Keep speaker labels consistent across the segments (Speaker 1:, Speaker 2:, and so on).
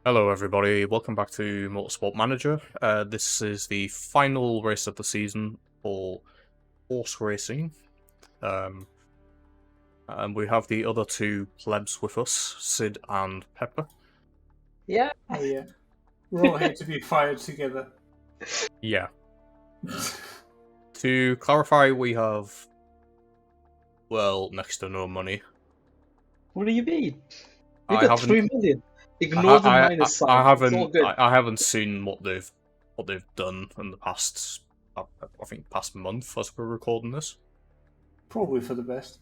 Speaker 1: Hello everybody, welcome back to Motorsport Manager. This is the final race of the season for horse racing. And we have the other two plebs with us, Sid and Pepper.
Speaker 2: Yeah.
Speaker 3: Oh yeah. We're all here to be fired together.
Speaker 1: Yeah. To clarify, we have, well, next to no money.
Speaker 2: What do you mean? We
Speaker 1: I
Speaker 2: got
Speaker 1: haven't-
Speaker 2: 3 million. Ignore the minus sign.
Speaker 1: I
Speaker 2: It's all good.
Speaker 1: I haven't seen what they've done in the past. I think past month as we're recording this.
Speaker 3: Probably for the best.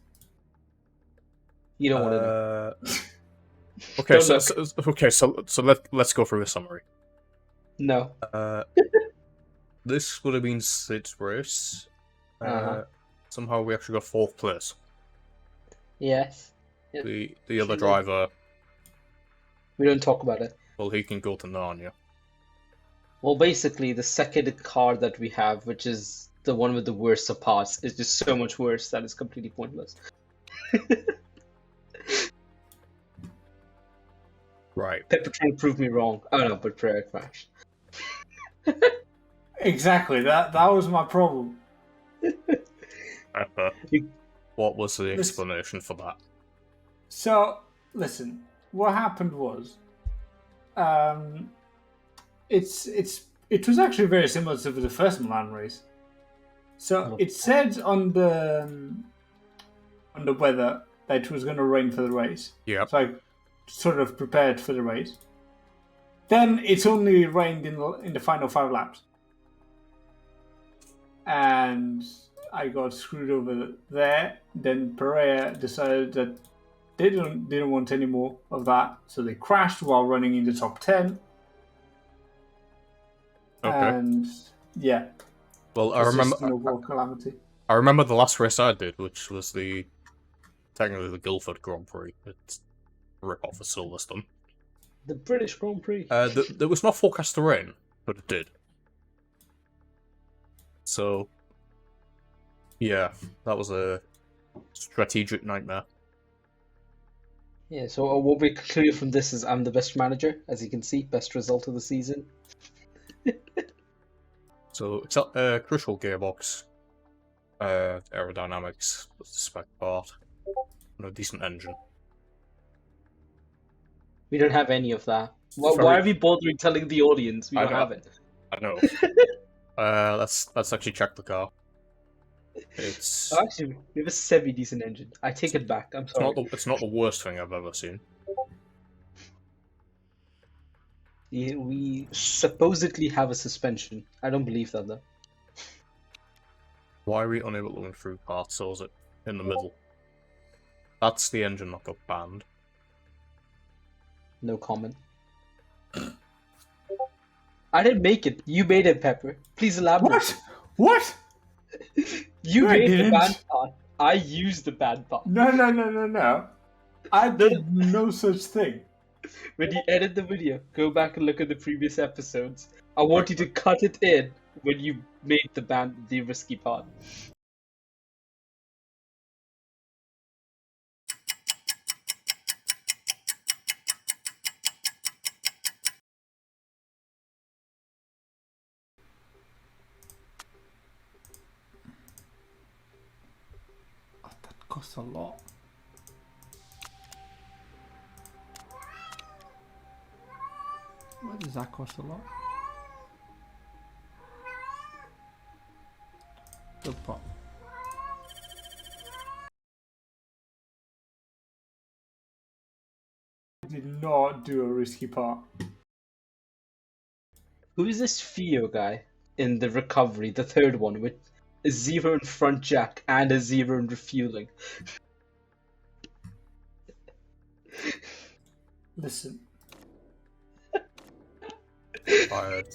Speaker 2: You don't want to know.
Speaker 1: Okay,
Speaker 2: Don't
Speaker 1: so let's go through the summary.
Speaker 2: No.
Speaker 1: This would have been Sid's race. Somehow we actually got 4th place.
Speaker 2: Yes. Yep.
Speaker 1: The other driver,
Speaker 2: We don't talk about it.
Speaker 1: well, he can go to Narnia.
Speaker 2: Well, basically, the second car that we have, which is the one with the worst of parts, is just so much worse that it's completely pointless.
Speaker 1: Right.
Speaker 2: Pepper trying to prove me wrong. Oh no, but prayer crashed.
Speaker 3: Exactly. That was my problem.
Speaker 1: Pepper, what was the explanation for that?
Speaker 3: So listen, what happened was, it was actually very similar to the first Milan race. So it said on the weather that it was going to rain for the race.
Speaker 1: Yeah.
Speaker 3: So I sort of prepared for the race. Then it's only rained in the final 5 laps, and I got screwed over there. Then Pereira decided that they didn't want any more of that, so they crashed while running in the top 10.
Speaker 1: Okay.
Speaker 3: And yeah,
Speaker 1: Well,
Speaker 3: it's just snowball calamity.
Speaker 1: I remember the last race I did, which was technically the Guildford Grand Prix. It's a rip-off of Silverstone.
Speaker 2: The British Grand Prix.
Speaker 1: There was not forecast to rain, but it did. So, yeah, that was a strategic nightmare.
Speaker 2: Yeah, so what we conclude from this is I'm the best manager, as you can see, best result of the season.
Speaker 1: So, it's crucial gearbox, aerodynamics, that's the spec part, and a decent engine.
Speaker 2: We don't have any of that. Why
Speaker 1: Sorry.
Speaker 2: are we bothering telling the audience we
Speaker 1: I
Speaker 2: don't
Speaker 1: know.
Speaker 2: have it?
Speaker 1: I know. Let's actually check the car. It's
Speaker 2: Oh, actually, we have a semi-decent engine. I take it back. I'm sorry.
Speaker 1: it's not the worst thing I've ever seen.
Speaker 2: Yeah, we supposedly have a suspension. I don't believe that though.
Speaker 1: Why are we unable to run through parts, or is it in the middle? That's the engine that got banned.
Speaker 2: No comment. I didn't make it. You made it, Pepper. Please elaborate.
Speaker 3: What?
Speaker 2: You
Speaker 3: No, I
Speaker 2: made the
Speaker 3: didn't.
Speaker 2: bad part. I used the bad part.
Speaker 3: No. I did no such thing.
Speaker 2: When you edit the video, go back and look at the previous episodes. I want you to cut it in when you made the risky part.
Speaker 3: Oh, that costs a lot. Why does that cost a lot? Good pop. I did not do a risky part.
Speaker 2: Who is this Theo guy in the recovery, the third one, with a 0 in front jack and a 0 in refueling?
Speaker 3: Listen,
Speaker 1: Fired.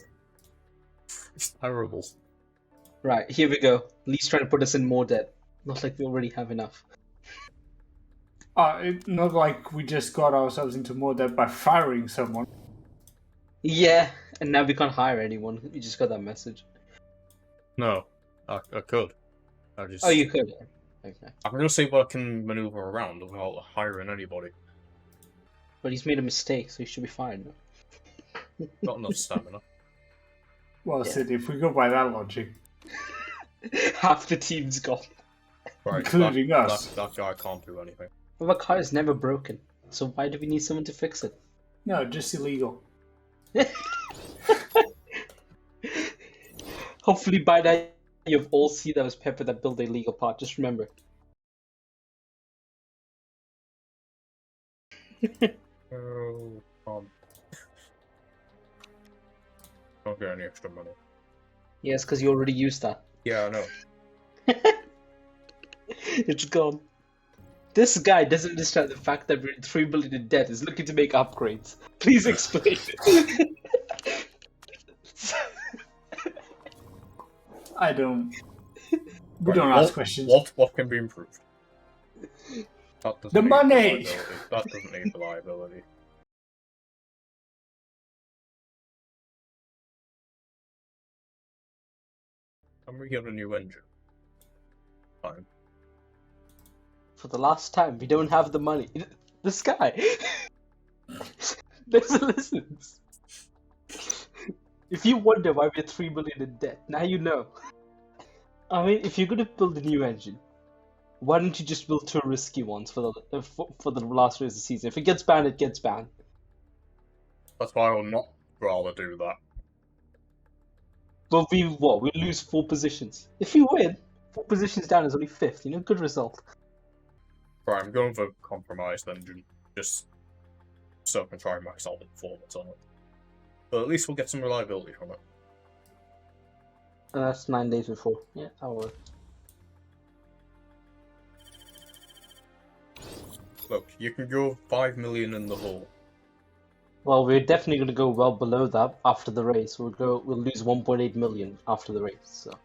Speaker 1: It's terrible.
Speaker 2: Right, here we go. Lee's trying to put us in more debt. Not like we already have enough.
Speaker 3: not like we just got ourselves into more debt by firing someone.
Speaker 2: Yeah, and now we can't hire anyone. We just got that message.
Speaker 1: No, I could. I just.
Speaker 2: Oh, you could. Okay.
Speaker 1: I can just see what I can maneuver around without hiring anybody.
Speaker 2: But he's made a mistake, so he should be fired now.
Speaker 1: Not enough stamina.
Speaker 3: Well,
Speaker 2: Yeah.
Speaker 3: Sid, if we go by that logic,
Speaker 2: Half the team's gone.
Speaker 1: Right,
Speaker 3: including us.
Speaker 1: That guy can't do anything.
Speaker 2: But my car is never broken, so why do we need someone to fix it?
Speaker 3: No, just illegal.
Speaker 2: Hopefully by now you've all seen that was Pepper that built the illegal part. Just remember.
Speaker 1: Oh, don't get any extra money.
Speaker 2: Yes, because you already used that.
Speaker 1: Yeah, I know.
Speaker 2: It's gone. This guy doesn't understand the fact that we're in 3 billion in debt is looking to make upgrades. Please explain.
Speaker 3: I don't. We
Speaker 1: Right,
Speaker 3: don't ask questions.
Speaker 1: What can be improved? That doesn't
Speaker 3: The
Speaker 1: need
Speaker 3: money!
Speaker 1: reliability. That doesn't need reliability. Can we get a new engine? Fine.
Speaker 2: For the last time, we don't have the money. This guy doesn't listen. If you wonder why we're 3 billion in debt, now you know. I mean, if you're gonna build a new engine, why don't you just build 2 risky ones for the last race of the season? If it gets banned, it gets banned.
Speaker 1: That's why I would not rather do that.
Speaker 2: But we lose 4 positions. If we win, 4 positions down is only 5th. You know, good result.
Speaker 1: Right, I'm going for compromised engine, just so I can try and max out the performance on it. But at least we'll get some reliability from it.
Speaker 2: And that's 9 days before. Yeah, that'll work.
Speaker 1: Look, you can go 5 million in the hole.
Speaker 2: Well, we're definitely going to go well below that after the race. We'll lose 1.8 million after the race. So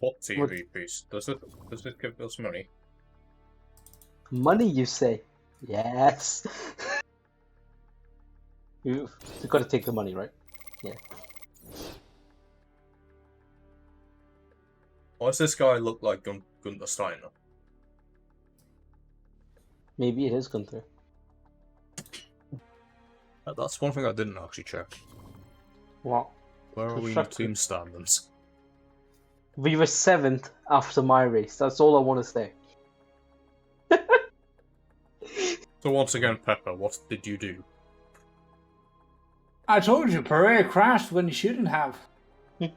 Speaker 1: What TV piece? Does it give us money?
Speaker 2: money, you say? Yes. You've got to take the money, right? Yeah.
Speaker 1: Why does this guy look like Gunther Steiner?
Speaker 2: Maybe it is Gunther.
Speaker 1: That's one thing I didn't actually check.
Speaker 2: What?
Speaker 1: Where are we in the team standings?
Speaker 2: We were 7th after my race. That's all I want to say.
Speaker 1: So once again, Pepper, what did you do?
Speaker 3: I told you, Pereira crashed when he shouldn't have. We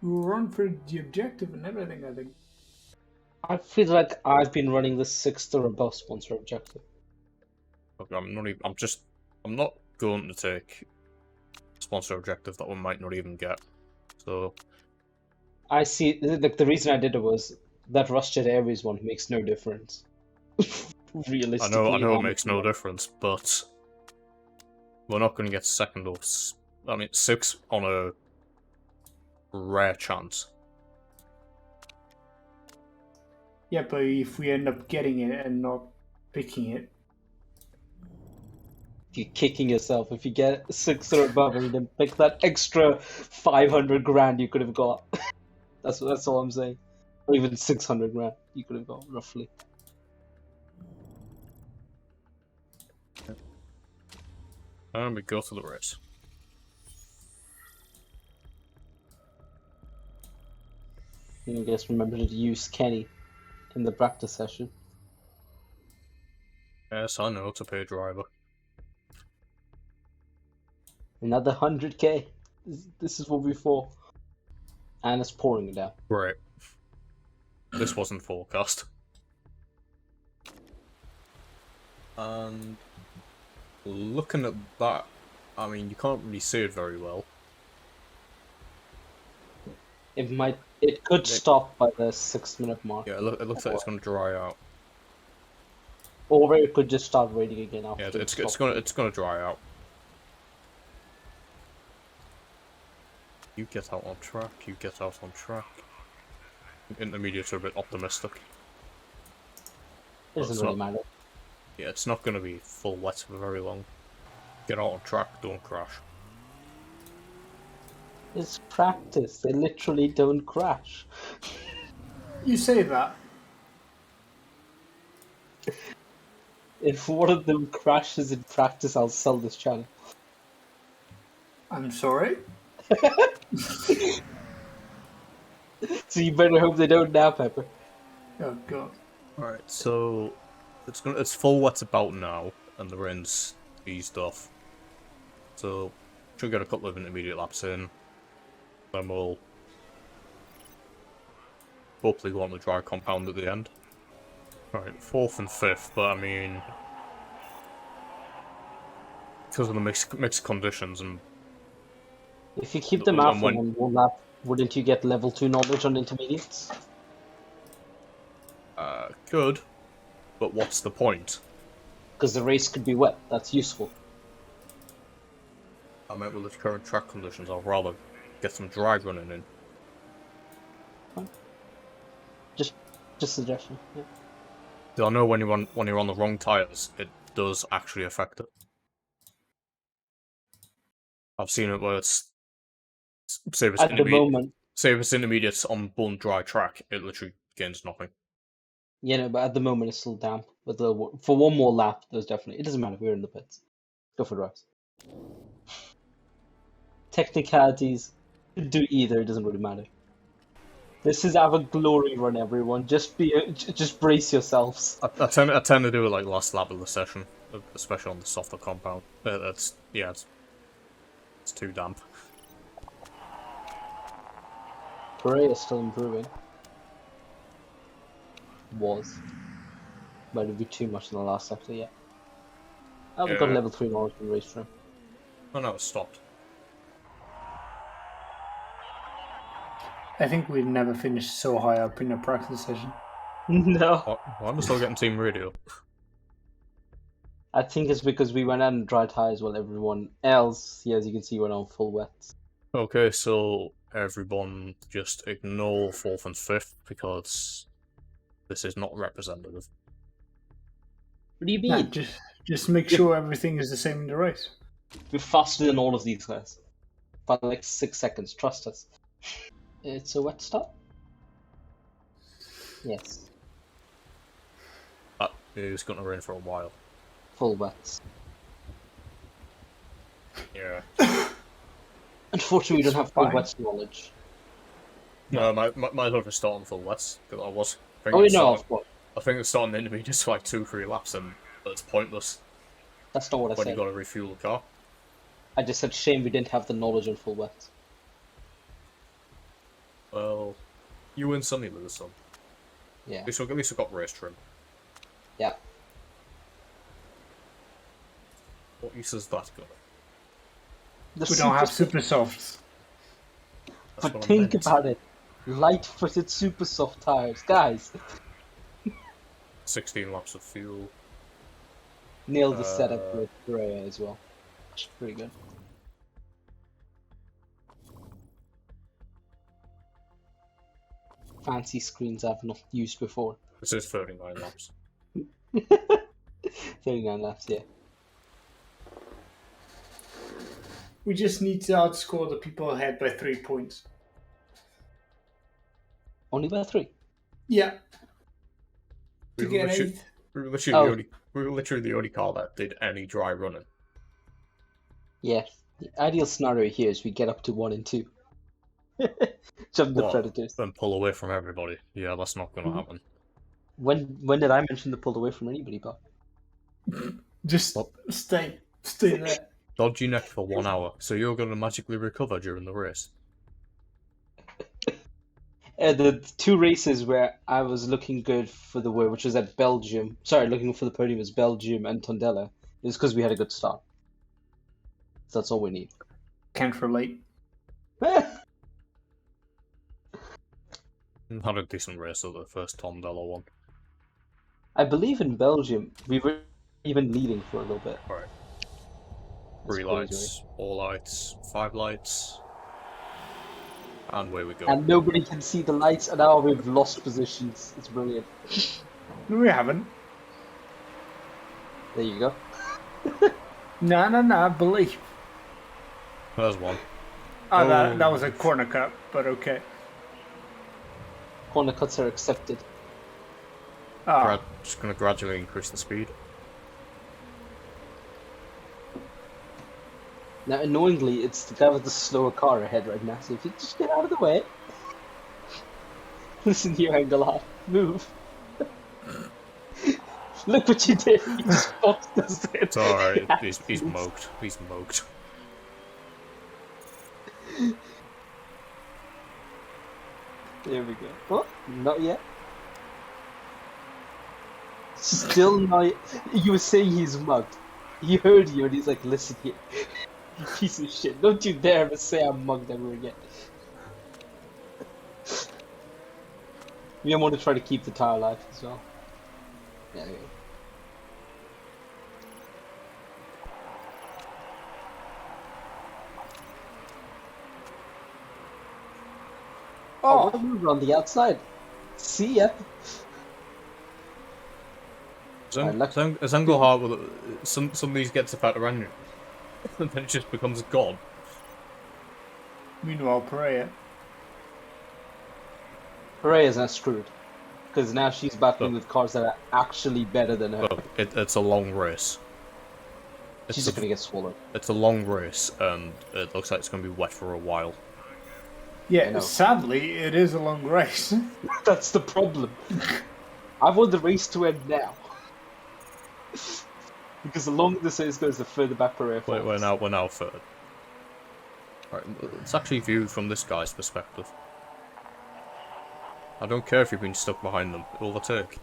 Speaker 3: were run for the objective and everything, I think.
Speaker 2: I feel like I've been running the 6th or above sponsor objective.
Speaker 1: Look, I'm not going to take sponsor objective that we might not even get. So
Speaker 2: I see. Like the reason I did it was that Rusted Airways one makes no difference. Realistically,
Speaker 1: I know it makes no difference, but we're not going to get second or 6 on a rare chance.
Speaker 3: Yeah, but if we end up getting it and not picking it,
Speaker 2: you're kicking yourself if you get 6 or above and you then pick that extra 500 grand you could have got. That's all I'm saying. Or even 600 grand you could have got, roughly.
Speaker 1: And we go to the race.
Speaker 2: And I guess remember to use Kenny in the practice session.
Speaker 1: Yes, I know, it's a pay driver.
Speaker 2: Another 100k. This is what we for. And it's pouring it down.
Speaker 1: Right. This wasn't forecast. And looking at that, I mean, you can't really see it very well.
Speaker 2: It could stop by the 6-minute mark.
Speaker 1: Yeah, it looks like it's going to dry out.
Speaker 2: Or it could just start raining again after.
Speaker 1: Yeah, it's going to dry out. You get out on track. You get out on track. Intermediates are a bit optimistic.
Speaker 2: It doesn't really matter.
Speaker 1: Yeah, it's not going to be full wet for very long. Get out on track. Don't crash.
Speaker 2: It's practice. They literally don't crash.
Speaker 3: you say that.
Speaker 2: If one of them crashes in practice, I'll sell this channel.
Speaker 3: I'm sorry?
Speaker 2: So you better hope they don't now, Pepper.
Speaker 3: Oh, God.
Speaker 1: Alright, so it's full what's about now, and the rain's eased off. So should get a couple of intermediate laps in. Then we'll hopefully go on the dry compound at the end. Alright, 4th and 5th, but I mean, because of the mixed conditions and
Speaker 2: If you keep them out for one lap, wouldn't you get level 2 knowledge on intermediates?
Speaker 1: good, but what's the point?
Speaker 2: Because the race could be wet. That's useful.
Speaker 1: I meant with the current track conditions, I'd rather get some dry running in.
Speaker 2: Fine. Just suggestion. Yeah.
Speaker 1: I know when you're on the wrong tires, it does actually affect it. I've seen it where it's say if it's intermediates on bone dry track, it literally gains nothing.
Speaker 2: Yeah, no, but at the moment it's still damp. But for one more lap, there's definitely. It doesn't matter. We're in the pits. Go for the race. Technicalities, do either. It doesn't really matter. This is our glory run, everyone. Just brace yourselves.
Speaker 1: I tend to do it like last lap of the session, especially on the softer compound. It's too damp.
Speaker 2: Bray is still improving. Was. But it'd be too much in the last sector, yeah. Oh, we've got level 3 knowledge in race room.
Speaker 1: Oh no, it stopped.
Speaker 3: I think we'd never finished so high up in a practice session.
Speaker 2: No.
Speaker 1: Well, I'm still getting team radio.
Speaker 2: I think it's because we went out on dry tires while everyone else, as you can see, went on full wets.
Speaker 1: Okay, so everyone just ignore 4th and 5th because this is not representative.
Speaker 2: What do you mean?
Speaker 3: Nah, just make sure everything is the same in the race.
Speaker 2: We're faster than all of these guys. By like 6 seconds, trust us. It's a wet stop? Yes.
Speaker 1: It's going to rain for a while.
Speaker 2: Full wets.
Speaker 1: Yeah.
Speaker 2: Unfortunately, we don't have full wets knowledge.
Speaker 1: No, might as well just start on full wets, because I was.
Speaker 2: Oh, no, of course.
Speaker 1: I think it's starting the intermediates for like 2-3 laps, and it's pointless.
Speaker 2: That's not what I said.
Speaker 1: When you got to refuel the car.
Speaker 2: I just said shame we didn't have the knowledge on full wets.
Speaker 1: Well, you win Sunny with this one.
Speaker 2: Yeah.
Speaker 1: At least we got race trim.
Speaker 2: Yeah.
Speaker 1: What use is that got?
Speaker 3: We don't have super softs.
Speaker 2: But think about it. Light-footed super soft tires. Guys.
Speaker 1: 16 laps of fuel.
Speaker 2: Nailed the setup with Brea as well. Pretty good. Fancy screens I've not used before.
Speaker 1: This is 39 laps.
Speaker 2: 39 laps, yeah.
Speaker 3: We just need to outscore the people ahead by 3 points.
Speaker 2: Only by 3?
Speaker 3: Yeah.
Speaker 1: We
Speaker 3: To get
Speaker 1: were
Speaker 3: 8th.
Speaker 1: we were literally the only car that did any dry running.
Speaker 2: Yeah. The ideal scenario here is we get up to 1 and 2. Jump the Predators.
Speaker 1: Then pull away from everybody. Yeah, that's not going to happen.
Speaker 2: When did I mention the pulled away from anybody, Bob?
Speaker 3: Just stay there.
Speaker 1: Dodge your neck for 1 hour, so you're going to magically recover during the race.
Speaker 2: The 2 races where I was looking good for the win, which was at Belgium. Sorry, looking for the podium was Belgium and Tondela. It was because we had a good start. So that's all we need.
Speaker 3: Can't relate.
Speaker 1: Had a decent race of the first Tondela one.
Speaker 2: I believe in Belgium we were even leading for a little bit.
Speaker 1: Right.
Speaker 2: That's
Speaker 1: 3
Speaker 2: crazy,
Speaker 1: lights, 4 lights, 5 lights. And away we go.
Speaker 2: And nobody can see the lights, and now we've lost positions. It's brilliant.
Speaker 3: No, we haven't.
Speaker 2: There you go.
Speaker 3: No, believe.
Speaker 1: There's one.
Speaker 3: Oh, that was a corner cut, but okay.
Speaker 2: Corner cuts are accepted.
Speaker 3: Ah,
Speaker 1: Just going to gradually increase the speed.
Speaker 2: Now, annoyingly, it's the guy with the slower car ahead right now, so if you just get out of the way. Listen here, Engelhardt. Move. Look what you did. You just boxed us in.
Speaker 1: It's alright. He's moked. He's moked.
Speaker 2: There we go. Oh, not yet. Still not. You were saying he's mugged. He heard you and he's like, listen here. You piece of shit. Don't you dare ever say I'm mugged ever again. We want to try to keep the tire alive as well. Yeah, there we go. Oh, what a move on the outside. See ya.
Speaker 1: Zangelhardt will some of these gets about around you, and then it just becomes God.
Speaker 3: Meanwhile, Pereira.
Speaker 2: Pereira's not screwed. Because now she's battling with cars that are actually better than her.
Speaker 1: Look, it's a long race.
Speaker 2: She's just going to get swallowed.
Speaker 1: It's a long race, and it looks like it's going to be wet for a while.
Speaker 3: Yeah, sadly, it is a long race.
Speaker 2: That's the problem. I want the race to end now. Because the longer this race goes, the further back Pereira falls.
Speaker 1: We're now third. Right, it's actually viewed from this guy's perspective. I don't care if you've been stuck behind them. Overtake.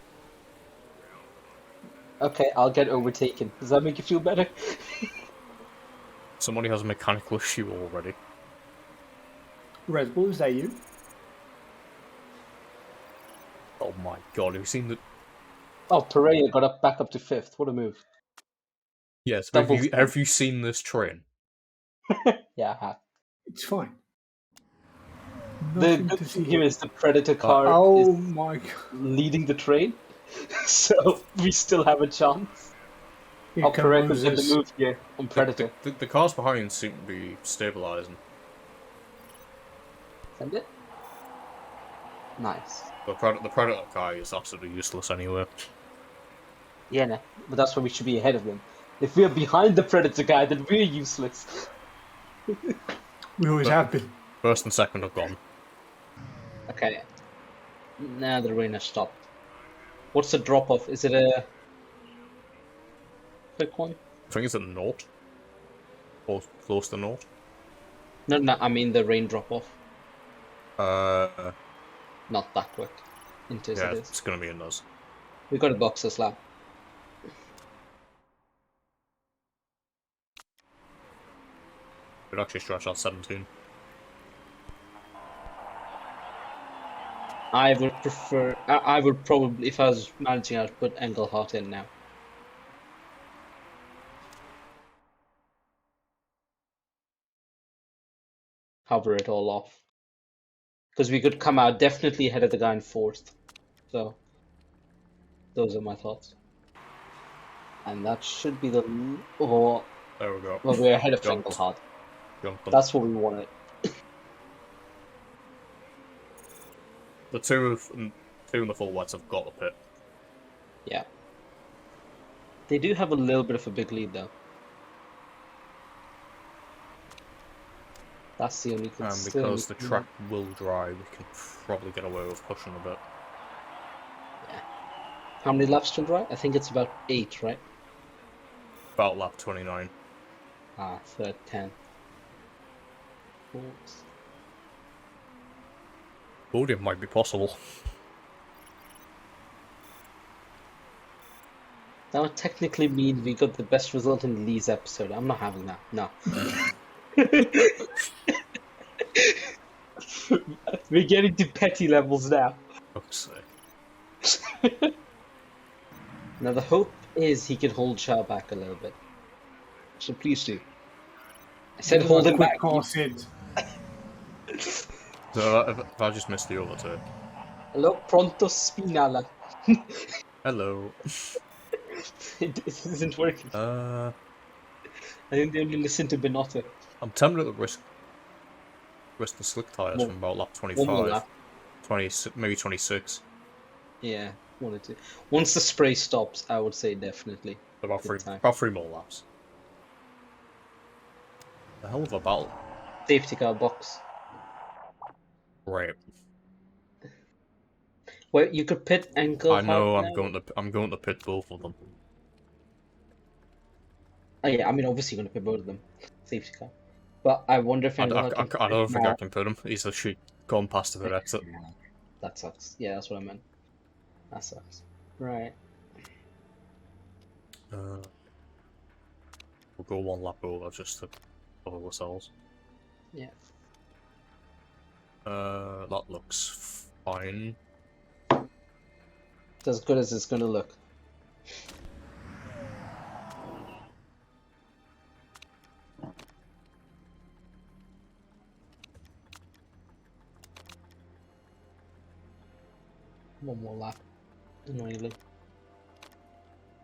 Speaker 2: Okay, I'll get overtaken. Does that make you feel better?
Speaker 1: Somebody has a mechanical issue already.
Speaker 3: Red Bull, is that you?
Speaker 1: Oh my god, have you seen the...
Speaker 2: Oh, Pereira got back up to 5th. What a move.
Speaker 1: Yes, have you seen this train?
Speaker 2: Yeah, I have.
Speaker 3: It's fine.
Speaker 2: The good thing here is the Predator car is
Speaker 3: my god.
Speaker 2: leading the train, so we still have a chance. I'll correct the move here on Predator.
Speaker 1: The cars behind seem to be stabilizing.
Speaker 2: Send it. Nice.
Speaker 1: The Predator guy is absolutely useless anyway.
Speaker 2: Yeah, no, but that's why we should be ahead of them. If we're behind the Predator guy, then we're useless.
Speaker 3: We always have been.
Speaker 1: First and second have gone.
Speaker 2: Okay. Now the rain has stopped. What's the drop off? Is it a quick one?
Speaker 1: I think it's at naught. Or close to naught.
Speaker 2: No, I mean the rain drop off. Not that quick.
Speaker 1: Yeah, it's gonna be in those.
Speaker 2: We got a boxer slab.
Speaker 1: We'd actually stretch out 17.
Speaker 2: I would prefer. I would probably, if I was managing, I'd put Engelhardt in now. Cover it all off. Because we could come out definitely ahead of the guy in 4th. So, those are my thoughts. And that should be the. Oh,
Speaker 1: there we go.
Speaker 2: Well, we're ahead of Engelhardt. That's what we wanted.
Speaker 1: The two in the full wets have got the pit.
Speaker 2: Yeah. They do have a little bit of a big lead, though. That's the only concern.
Speaker 1: And because the track will dry, we can probably get away with pushing a bit.
Speaker 2: Yeah. How many laps to dry? I think it's about 8, right?
Speaker 1: About lap 29.
Speaker 2: Ah, third 10.
Speaker 1: Podium might be possible.
Speaker 2: That would technically mean we got the best result in Lee's episode. I'm not having that. No. We're getting to petty levels now.
Speaker 1: Fuck's
Speaker 2: sake. Now the hope is he can hold Shaw back a little bit. So please do. I said hold him back.
Speaker 1: So if I just missed the overtake.
Speaker 2: Hello, pronto spinala.
Speaker 1: Hello.
Speaker 2: It isn't working. I think they only listen to Benotto.
Speaker 1: I'm tempted to risk the slick tyres from about lap 25. 20, maybe 26.
Speaker 2: Yeah, 1 or 2. Once the spray stops, I would say definitely.
Speaker 1: About 3 more laps. A hell of a battle.
Speaker 2: Safety car box.
Speaker 1: Right.
Speaker 2: Well, you could pit ankle.
Speaker 1: I know.
Speaker 2: Hard
Speaker 1: I'm going to pit both of them.
Speaker 2: Oh yeah, I mean obviously you're gonna pit both of them. Safety car. But I wonder if
Speaker 1: I
Speaker 2: Engelhard can
Speaker 1: don't
Speaker 2: pit
Speaker 1: think I
Speaker 2: now.
Speaker 1: can put him. He's actually gone past the exit.
Speaker 2: Yeah, that sucks. Yeah, that's what I meant. That sucks. Right.
Speaker 1: We'll go one lap over just to cover ourselves.
Speaker 2: Yeah.
Speaker 1: That looks fine.
Speaker 2: It's as good as it's gonna look. One more lap. Annoyingly.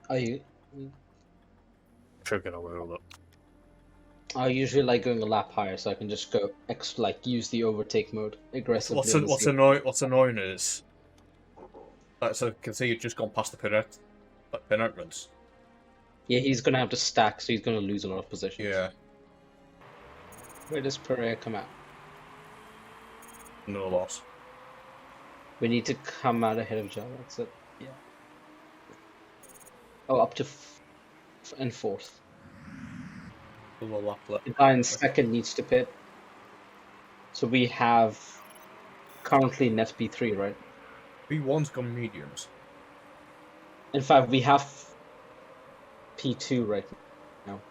Speaker 2: Are you?
Speaker 1: Should get away with it.
Speaker 2: I usually like going a lap higher, so I can just go use the overtake mode aggressively.
Speaker 1: What's annoying is, so you can see you've just gone past the pit entrance.
Speaker 2: Yeah, he's gonna have to stack, so he's gonna lose a lot of positions.
Speaker 1: Yeah.
Speaker 2: Where does Pereira come out?
Speaker 1: No loss.
Speaker 2: We need to come out ahead of Java. That's it. Yeah. Oh, up to and fourth.
Speaker 1: A lap left.
Speaker 2: The guy in second needs to pit. So we have currently net P3, right?
Speaker 1: P1's gone mediums.
Speaker 2: In fact, we have P2 right now.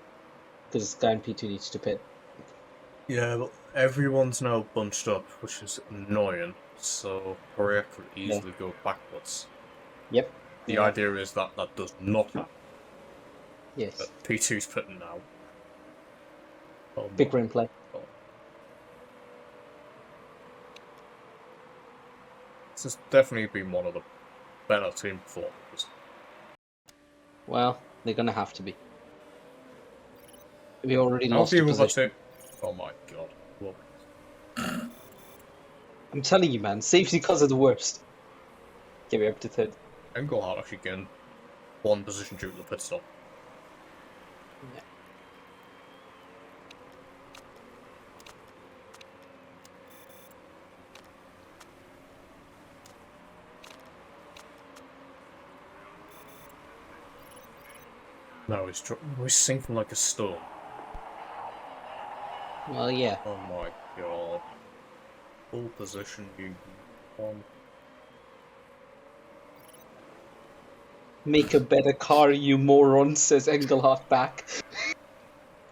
Speaker 2: Because this guy in P2 needs to pit.
Speaker 1: Yeah, but everyone's now bunched up, which is annoying. So Korea could easily go backwards.
Speaker 2: Yep.
Speaker 1: The idea is that that does not happen.
Speaker 2: Yes.
Speaker 1: But P2's pitting now. Oh,
Speaker 2: Big rain play.
Speaker 1: This has definitely been one of the better team performances.
Speaker 2: Well, they're gonna have to be. We already lost the position.
Speaker 1: Oh my god. Look.
Speaker 2: I'm telling you, man, safety cars are the worst. Get me up to third.
Speaker 1: Engelhard actually gained one position due to the pit stop.
Speaker 2: Yeah.
Speaker 1: No, he's sinking like a stone.
Speaker 2: Well, yeah.
Speaker 1: Oh my god. Full position, you on.
Speaker 2: Make a better car, you moron, says Engelhard back.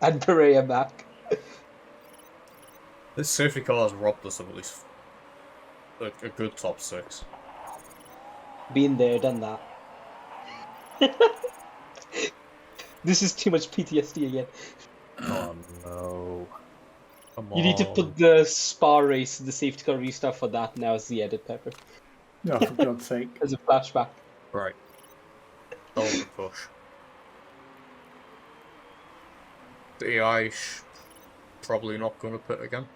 Speaker 2: And Pereira back.
Speaker 1: This safety car has robbed us of at least a good top 6.
Speaker 2: Been there, done that. This is too much PTSD again.
Speaker 1: Oh no. Come on.
Speaker 2: You need to put the Spa race, the safety car restart for that now as the edit, Pepper.
Speaker 3: No, for God's sake.
Speaker 2: As a flashback.
Speaker 1: Right. Don't push. The AI probably not going to pit again.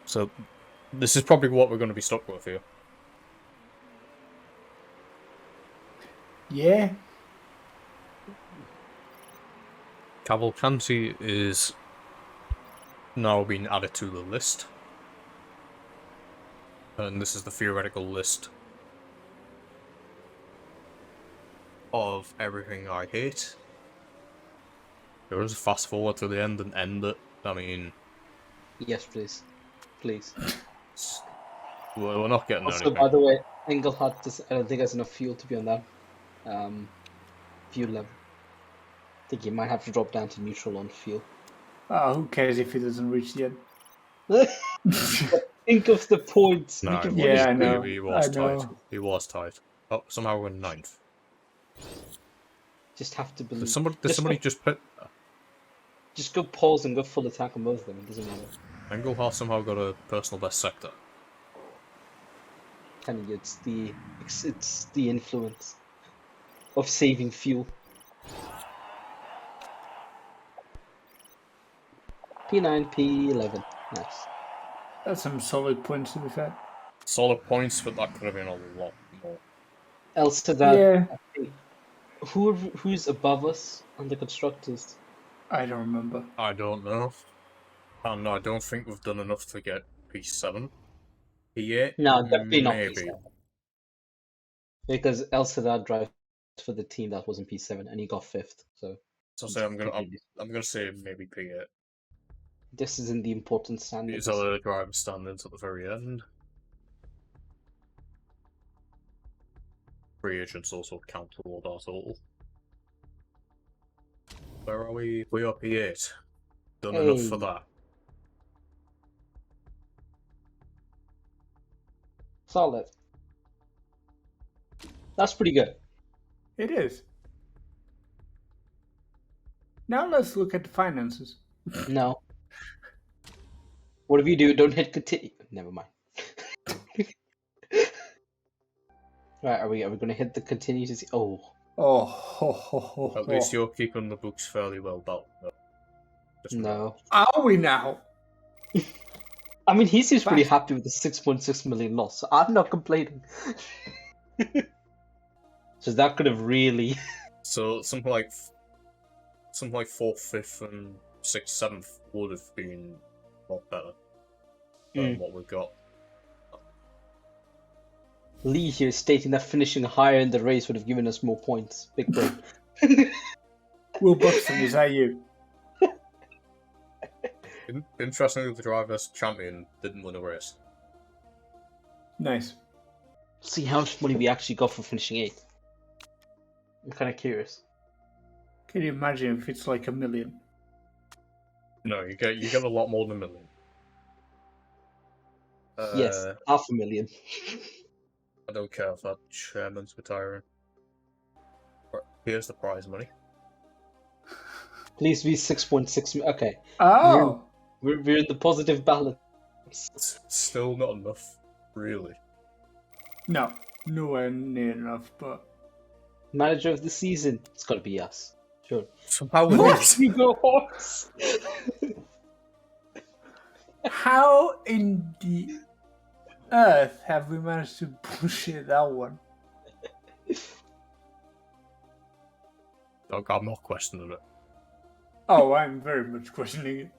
Speaker 1: So, this is probably what we're going to be stuck with here.
Speaker 3: Yeah.
Speaker 1: Cavalcanti is now being added to the list. And this is the theoretical list of everything I hate. There is a fast forward to the end and end it. I mean...
Speaker 2: Yes, please. Please.
Speaker 1: We're not getting
Speaker 2: Also,
Speaker 1: anything.
Speaker 2: by the way, Engelhard, I don't think has enough fuel to be on that fuel level. I think he might have to drop down to neutral on fuel.
Speaker 3: Oh, who cares if he doesn't reach the end?
Speaker 2: Think of the points.
Speaker 1: No,
Speaker 3: Yeah, I know.
Speaker 1: He was
Speaker 3: I
Speaker 1: tight.
Speaker 3: know.
Speaker 1: He was tight. Oh, somehow we're 9th.
Speaker 2: Just have to believe.
Speaker 1: Did somebody just pit?
Speaker 2: Just go pause and go full attack on both of them. It doesn't matter.
Speaker 1: Engelhard somehow got a personal best sector.
Speaker 2: Telling you, it's the influence of saving fuel. P9, P11. Nice.
Speaker 3: That's some solid points, to be fair.
Speaker 1: Solid points, but that could have been a lot more.
Speaker 2: Else to that,
Speaker 3: Yeah.
Speaker 2: I think, who's above us on the constructors?
Speaker 3: I don't remember.
Speaker 1: I don't know. And I don't think we've done enough to get P7. P8?
Speaker 2: No, definitely not
Speaker 1: Maybe.
Speaker 2: P7. Because El Sadar drives for the team that was in P7 and he got 5th. So
Speaker 1: So I'm gonna say maybe P8.
Speaker 2: this is in the important standings.
Speaker 1: These are the driver standings at the very end. Free agents also count toward our total. Where are we? We are P8. Done enough for
Speaker 2: Hey.
Speaker 1: that.
Speaker 2: Solid. That's pretty good.
Speaker 3: It is. Now let's look at the finances.
Speaker 2: No. Whatever you do, don't hit continue. Never mind. Right, are we gonna hit the continue to see? Oh,
Speaker 1: At least you're keeping the books fairly well done. Just
Speaker 2: no.
Speaker 3: Are we now?
Speaker 2: I mean, he seems pretty happy with the 6.6 million loss, so I'm not complaining. So that could have really.
Speaker 1: So something like 4th, 5th, and 6th, 7th would have been a lot better than what we've got.
Speaker 2: Lee here stating that finishing higher in the race would have given us more points. Big brain.
Speaker 3: Will Buxton, is that you?
Speaker 1: Interestingly, the driver's champion didn't win a race.
Speaker 3: Nice.
Speaker 2: See how much money we actually got for finishing 8th. I'm kind of curious.
Speaker 3: Can you imagine if it's like $1 million?
Speaker 1: No, you get a lot more than $1 million.
Speaker 2: Yes, $500,000.
Speaker 1: I don't care if that chairman's retiring. Right, here's the prize money.
Speaker 2: Please be 6.6. Okay.
Speaker 3: Oh!
Speaker 2: We're in the positive balance.
Speaker 1: It's still not enough, really.
Speaker 3: No, nowhere near enough, but...
Speaker 2: Manager of the season. It's got to be us. Sure.
Speaker 1: Somehow
Speaker 2: Let's go horse.
Speaker 3: How in the earth have we managed to bullshit that one?
Speaker 1: I'm not questioning it.
Speaker 3: Oh, I'm very much questioning it.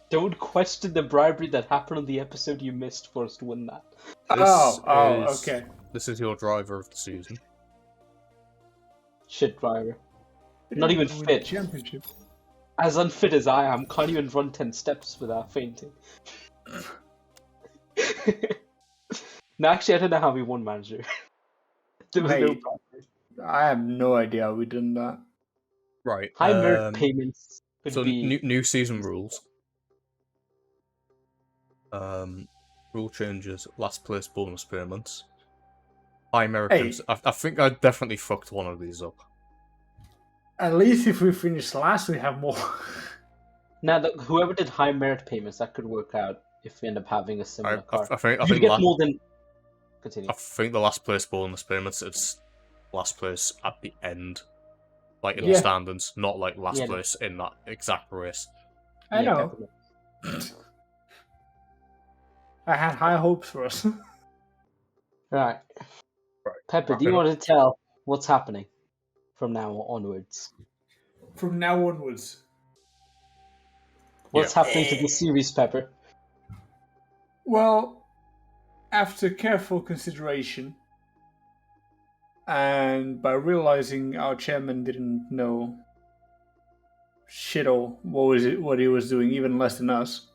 Speaker 2: Don't question the bribery that happened on the episode you missed for us to win that.
Speaker 3: Okay.
Speaker 1: This is your driver of the season.
Speaker 2: Shit driver. Not even
Speaker 3: Win
Speaker 2: fit.
Speaker 3: Championship.
Speaker 2: As unfit as I am, can't even run 10 steps without fainting. No, actually, I don't know how we won manager. There was no
Speaker 3: Mate,
Speaker 2: bribery.
Speaker 3: I have no idea how we done that.
Speaker 1: Right.
Speaker 2: High merit payments could
Speaker 1: So
Speaker 2: be.
Speaker 1: new season rules. Rule changes. Last place bonus payments. High merit payments. I think I definitely fucked one of these up.
Speaker 3: At least if we finish last, we have more.
Speaker 2: Now, whoever did high merit payments, that could work out if we end up having a similar car.
Speaker 1: I think
Speaker 2: you get more than. Continue.
Speaker 1: I think the last place bonus payments, it's last place at the end. Like in the standings, not like last place in that exact race.
Speaker 3: I know. I had high hopes for us.
Speaker 2: Right. Pepper, do you want to tell what's happening from now onwards?
Speaker 3: From now onwards.
Speaker 2: What's happening to the series, Pepper?
Speaker 3: Well, after careful consideration, and by realizing our chairman didn't know shit all what he was doing, even less than us,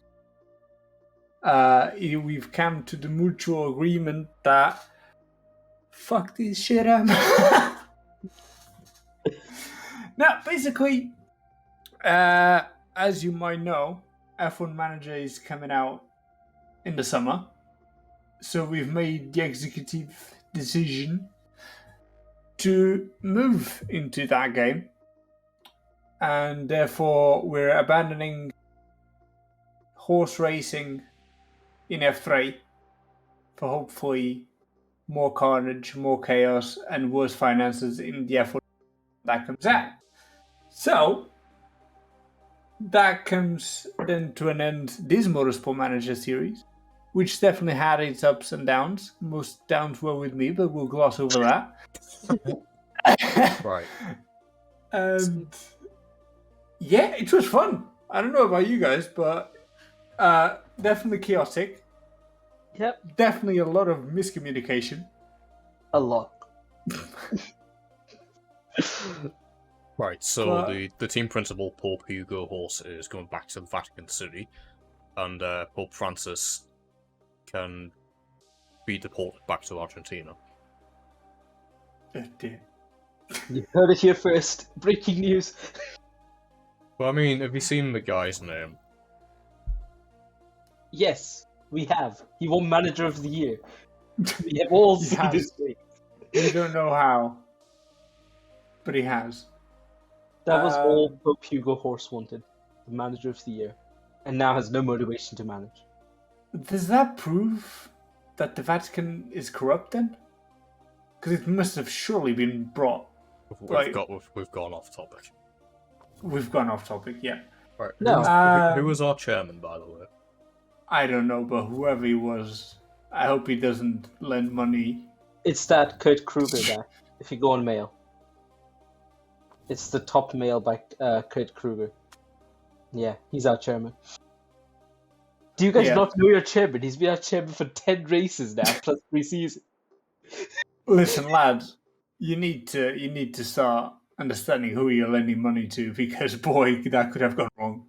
Speaker 3: we've come to the mutual agreement that fuck this shit up. Now, basically, as you might know, F1 Manager is coming out in the summer. So we've made the executive decision to move into that game. And therefore, we're abandoning horse racing in F3 for hopefully more carnage, more chaos, and worse finances in the F1 that comes out. So, that comes then to an end this Motorsport Manager series, which definitely had its ups and downs. Most downs were with me, but we'll gloss over that.
Speaker 1: Right.
Speaker 3: And Yeah, it was fun. I don't know about you guys, but definitely chaotic.
Speaker 2: Yep.
Speaker 3: Definitely a lot of miscommunication.
Speaker 2: A lot.
Speaker 1: Right, so
Speaker 3: But-
Speaker 1: the team principal, Pope Hugo Horse, is going back to the Vatican City, and Pope Francis can be deported back to Argentina.
Speaker 3: Oh, dear.
Speaker 2: You heard it here first. Breaking news.
Speaker 1: But I mean, have you seen the guy's name?
Speaker 2: Yes, we have. He won Manager of the Year. We have all
Speaker 3: He
Speaker 2: seen
Speaker 3: has.
Speaker 2: this thing.
Speaker 3: We don't know how, but he has.
Speaker 2: That was all Pope Hugo Horse wanted. The Manager of the Year. And now has no motivation to manage.
Speaker 3: Does that prove that the Vatican is corrupt then? Because it must have surely been brought.
Speaker 1: We've gone off topic.
Speaker 3: We've gone off topic, yeah.
Speaker 1: Right,
Speaker 2: No.
Speaker 1: who was our chairman, by the way?
Speaker 3: I don't know, but whoever he was, I hope he doesn't lend money.
Speaker 2: It's that Kurt Kruger guy, if you go on mail. It's the top mail by Kurt Kruger. Yeah, he's our chairman. Do you guys
Speaker 3: Yeah.
Speaker 2: not know your chairman? He's been our chairman for 10 races now, plus 3 seasons.
Speaker 3: Listen, lads, you need to start understanding who you're lending money to, because boy, that could have gone wrong.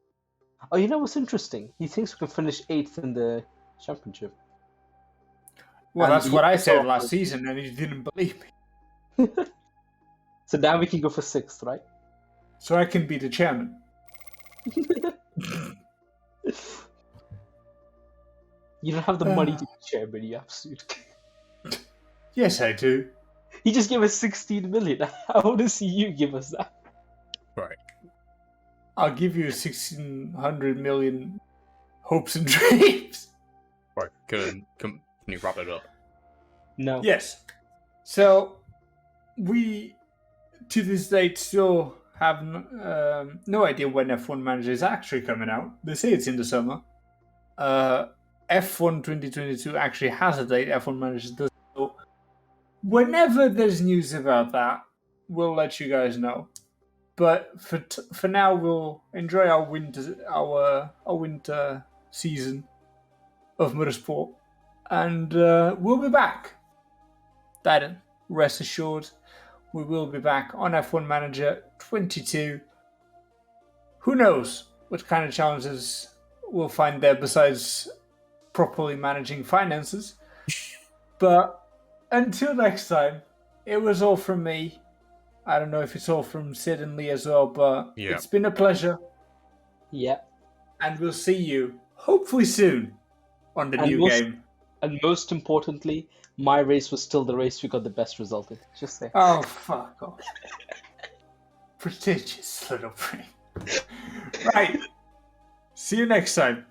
Speaker 2: Oh, you know what's interesting? He thinks we can finish 8th in the championship.
Speaker 3: Well,
Speaker 2: And
Speaker 3: that's what I said
Speaker 2: also-
Speaker 3: last season, and he didn't believe me.
Speaker 2: So now we can go for 6th, right?
Speaker 3: So I can be the chairman.
Speaker 2: You don't have the money to be chairman, you absolute.
Speaker 3: Yes, I do.
Speaker 2: He just gave us 16 million. I want to see you give us that.
Speaker 1: Right.
Speaker 3: I'll give you 1,600 million hopes and dreams.
Speaker 1: Right, can you wrap it up?
Speaker 2: No.
Speaker 3: Yes. So, we, to this date, still have no idea when F1 Manager is actually coming out. They say it's in the summer. F1 2022 actually has a date. F1 Manager does. So whenever there's news about that, we'll let you guys know. But for now, we'll enjoy our winter season of Motorsport, and we'll be back. That rest assured, we will be back on F1 Manager 22. Who knows what kind of challenges we'll find there besides properly managing finances. But until next time, it was all from me. I don't know if it's all from Sid and Lee as well, but
Speaker 1: Yeah.
Speaker 3: It's been a pleasure.
Speaker 2: Yeah.
Speaker 3: And we'll see you, hopefully soon, on the
Speaker 2: And
Speaker 3: new
Speaker 2: we'll-
Speaker 3: game.
Speaker 2: And most importantly, my race was still the race we got the best result in. Just say.
Speaker 3: Oh, fuck off. Prestigious little brain. Right. See you next time.